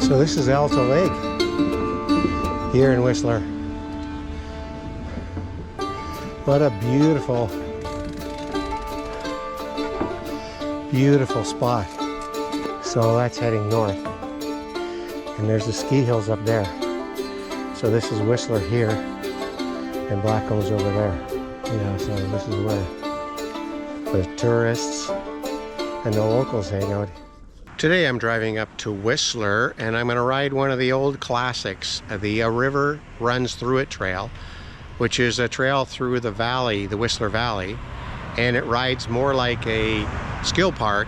So this is Alta Lake here in Whistler. What a beautiful, beautiful spot. So that's heading north. And there's the ski hills up there. So this is Whistler here and Blackcomb's over there. Yeah, so this is where the tourists and the locals hang out. Today I'm driving up to Whistler and I'm going to ride one of the old classics, the River Runs Through It trail, which is a trail through the valley, the Whistler Valley, and it rides more like a skill park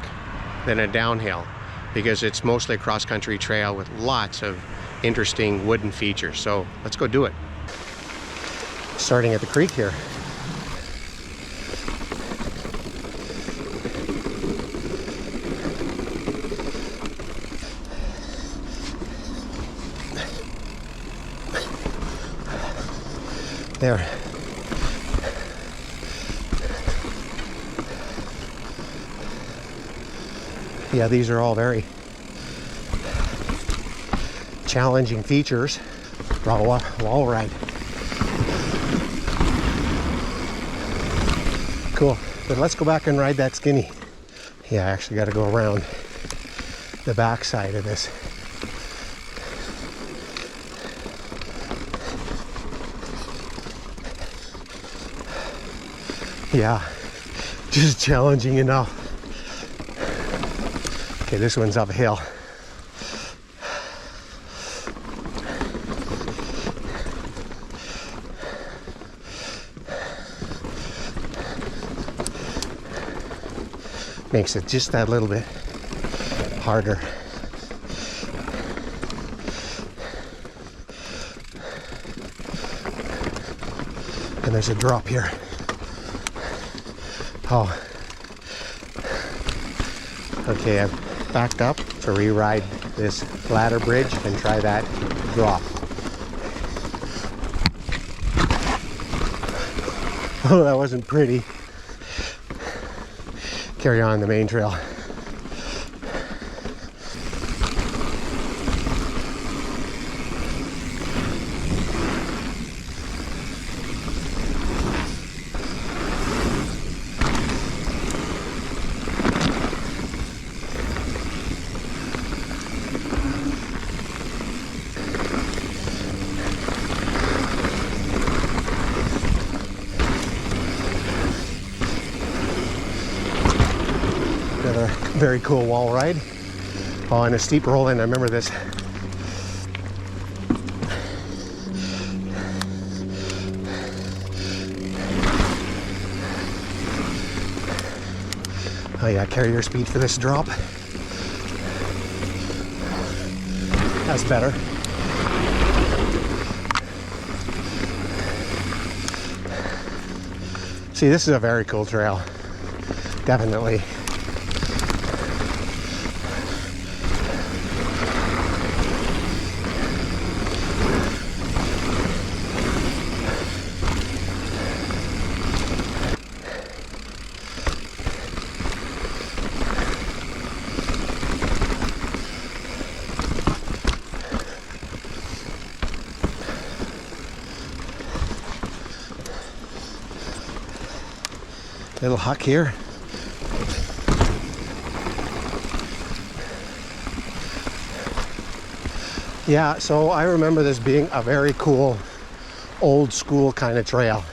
than a downhill because it's mostly a cross-country trail with lots of interesting wooden features. So let's go do it. Starting at the creek here. There. Yeah, these are all very challenging features for a wall ride. Cool. But let's go back and ride that skinny. Yeah, I actually got to go around the back side of this. Yeah, just challenging enough. Okay, this one's uphill. Makes it just that little bit harder. And there's a drop here. Oh. Okay, I've backed up to re-ride this ladder bridge and try that drop. Oh, that wasn't pretty. Carry on the main trail. Another very cool wall ride. Oh, and a steep roll in. I remember this. Oh yeah, carry your speed for this drop. That's better. See, this is a very cool trail. Definitely. Little huck here. Yeah, so I remember this being a very cool, old school kind of trail,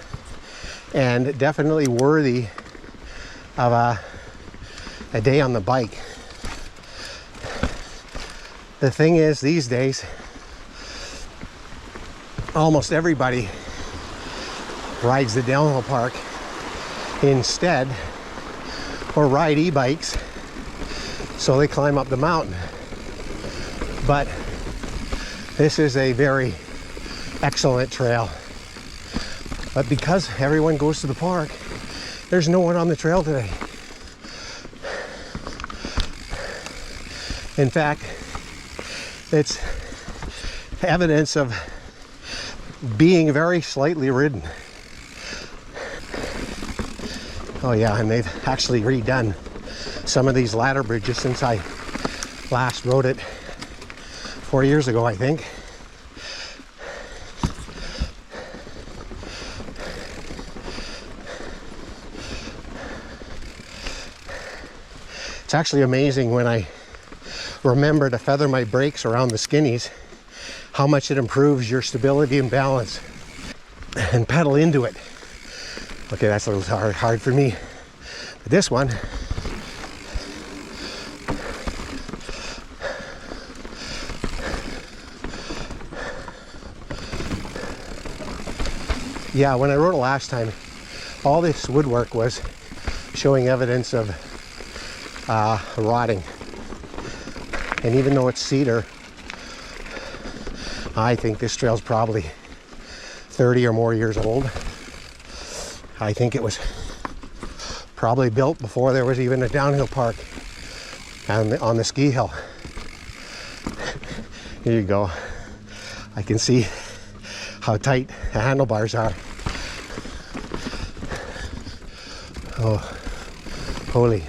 and definitely worthy of a day on the bike. The thing is, these days, almost everybody rides the downhill park instead, or ride e-bikes, so they climb up the mountain. But this is a very excellent trail. But because everyone goes to the park, there's no one on the trail today. In fact, it's evidence of being very slightly ridden. Oh yeah, and they've actually redone some of these ladder bridges since I last rode it 4 years ago, I think. It's actually amazing when I remember to feather my brakes around the Skinnies, how much it improves your stability and balance, and pedal into it. Okay, that's a little hard for me. But this one, yeah, when I rode it last time, all this woodwork was showing evidence of rotting. And even though it's cedar, I think this trail's probably 30 or more years old. I think it was probably built before there was even a downhill park on the ski hill. Here you go. I can see how tight the handlebars are. Oh, holy.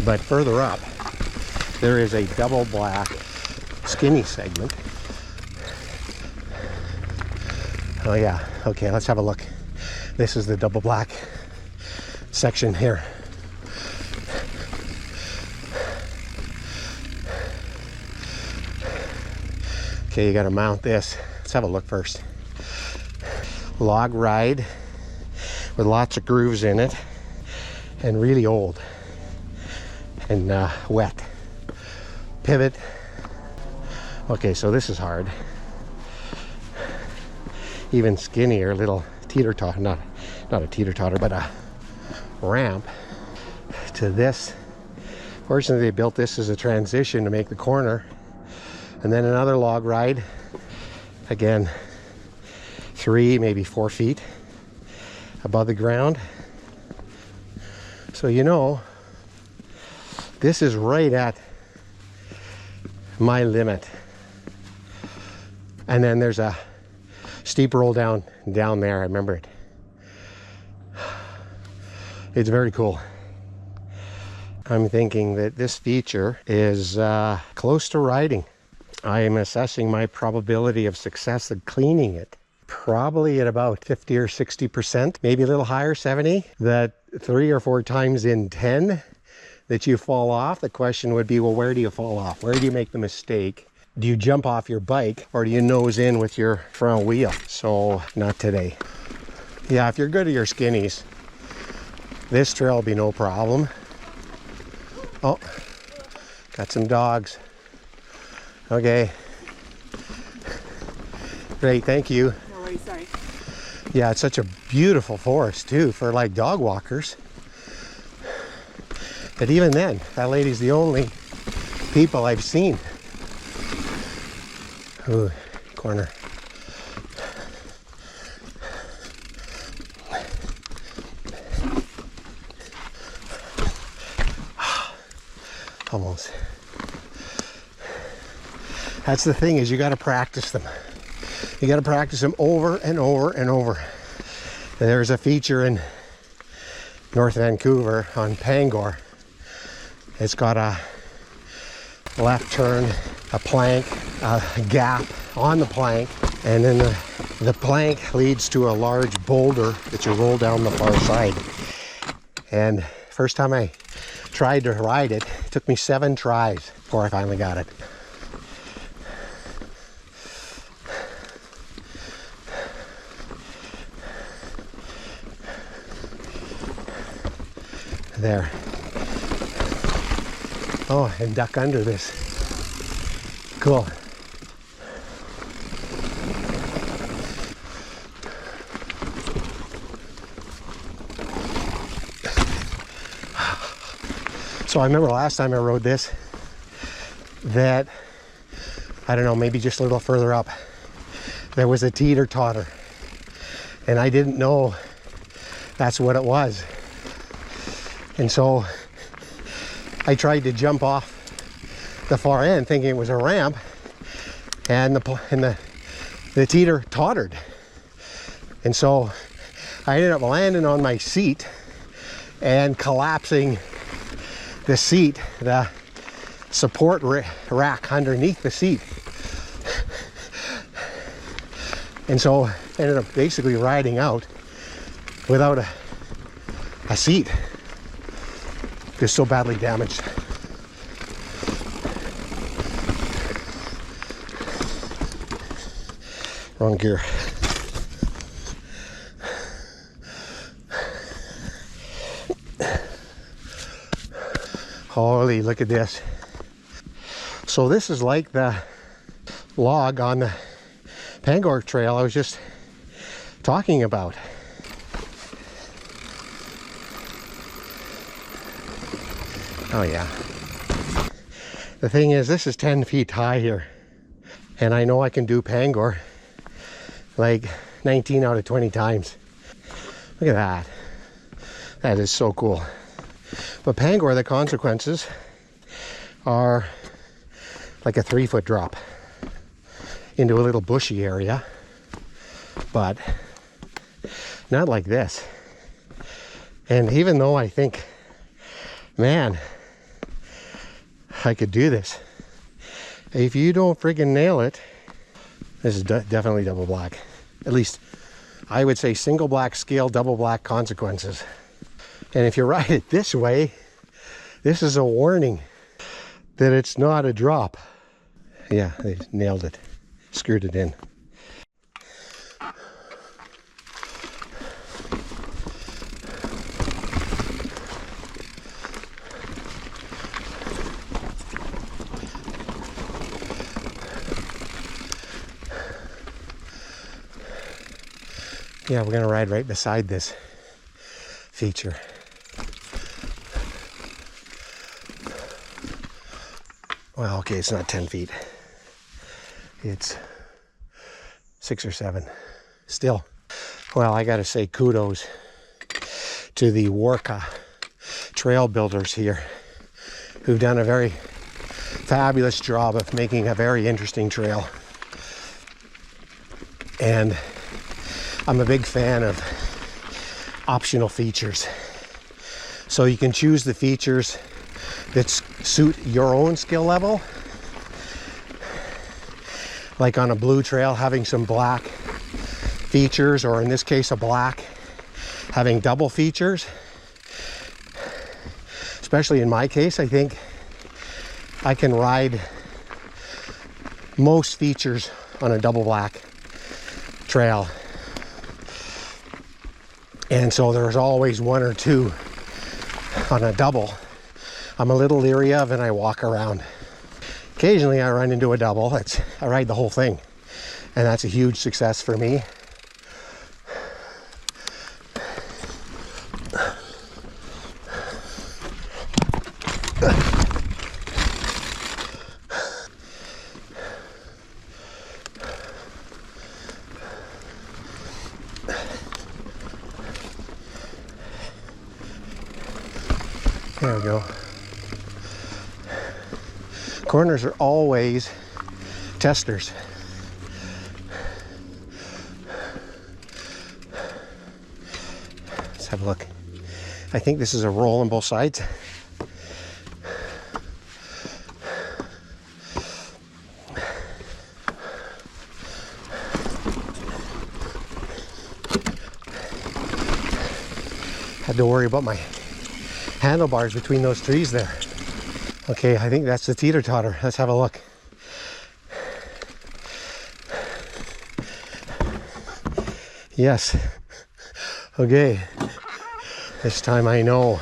But further up, there is a double black skinny segment. Oh yeah, okay, let's have a look. This is the double black section here. Okay, you gotta mount this. Let's have a look first. Log ride with lots of grooves in it and really old and wet. Pivot. Okay, so this is hard. Even skinnier little teeter-totter, not a teeter-totter, but a ramp to this. Fortunately, they built this as a transition to make the corner. And then another log ride. Again, 3, maybe 4 feet above the ground. So you know, this is right at my limit. And then there's a steep roll down there. I remember it. It's very cool. I'm thinking that this feature is close to riding. I am assessing my probability of success of cleaning it probably at about 50 or 60%, maybe a little higher, 70. That 3 or 4 times in 10 that you fall off, the question would be, well, where do you fall off? Where do you make the mistake? Do you jump off your bike or do you nose in with your front wheel? So not today. Yeah, if you're good at your Skinnies, this trail will be no problem. Oh, got some dogs. Okay. Great, thank you. No worries, sorry. Yeah, it's such a beautiful forest too for like dog walkers. But even then, that lady's the only people I've seen. Ooh, corner. Almost. That's the thing, is you got to practice them. You got to practice them over and over and over. And there's a feature in North Vancouver on Pangor. It's got a left turn, a plank, a gap on the plank, and then the plank leads to a large boulder that you roll down the far side. And first time I tried to ride it, it took me 7 tries before I finally got it. There. Oh, and duck under this. Cool. So I remember last time I rode this, that, I don't know, maybe just a little further up, there was a teeter-totter. And I didn't know that's what it was. And so I tried to jump off the far end thinking it was a ramp, and the teeter tottered. And so I ended up landing on my seat and collapsing the seat, the support rack underneath the seat. And so I ended up basically riding out without a seat. Just so badly damaged. Wrong gear. Holy, look at this. So this is like the log on the Pangorg Trail I was just talking about. Oh yeah. The thing is, this is 10 feet high here. And I know I can do Pangor like 19 out of 20 times. Look at that. That is so cool. But Pangor, the consequences are like a 3-foot drop into a little bushy area, but not like this. And even though I think, man, I could do this, if you don't friggin' nail it, this is definitely double black. At least I would say single black scale, double black consequences. And if you ride it this way, this is a warning that it's not a drop. Yeah, they nailed it. Screwed it in. Yeah, we're gonna ride right beside this feature. Well, okay, it's not 10 feet. It's 6 or 7. Still, well, I gotta say kudos to the Warka trail builders here, who've done a very fabulous job of making a very interesting trail. And I'm a big fan of optional features. So you can choose the features that suit your own skill level. Like on a blue trail, having some black features, or in this case, a black having double features. Especially in my case, I think I can ride most features on a double black trail. And so there's always one or two on a double I'm a little leery of, and I walk around. Occasionally I run into a double. I ride the whole thing, and that's a huge success for me. There we go. Corners are always testers. Let's have a look. I think this is a roll on both sides. Had to worry about my handlebars between those trees there. Okay, I think that's the teeter-totter. Let's have a look. Yes. Okay. This time I know.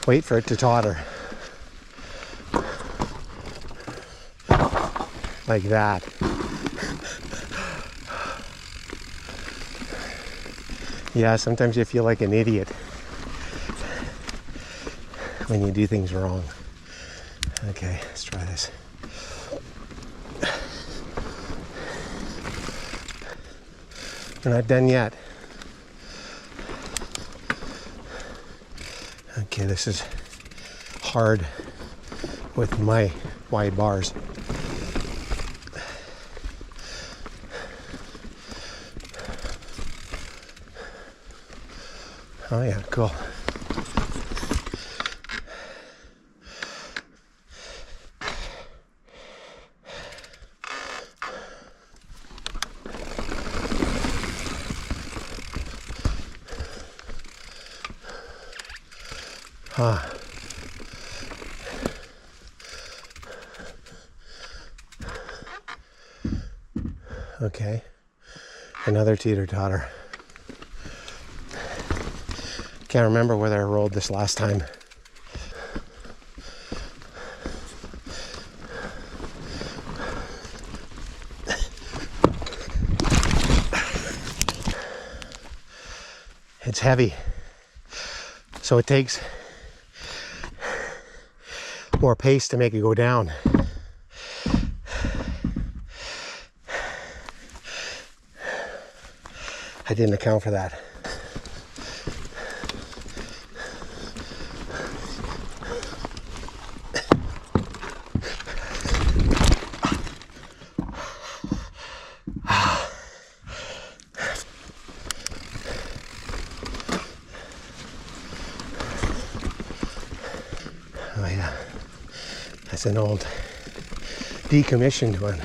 Wait for it to totter. Like that. Yeah, sometimes you feel like an idiot when you do things wrong. Okay, let's try this. We're not done yet. Okay, this is hard with my wide bars. Oh yeah, cool. Huh. Okay. Another teeter-totter. Can't remember whether I rolled this last time. It's heavy, so it takes more pace to make it go down. I didn't account for that. Oh yeah, that's an old decommissioned one.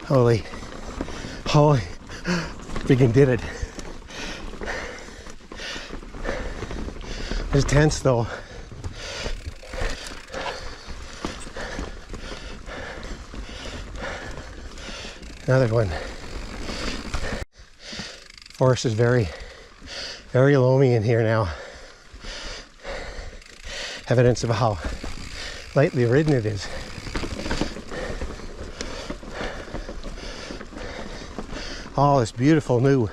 Holy, freaking did it. It's tense though. Another one. Forest is very loamy in here now. Evidence of how lightly ridden it is. All this beautiful new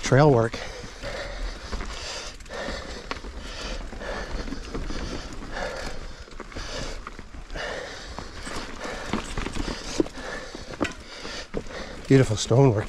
trail work. Beautiful stonework.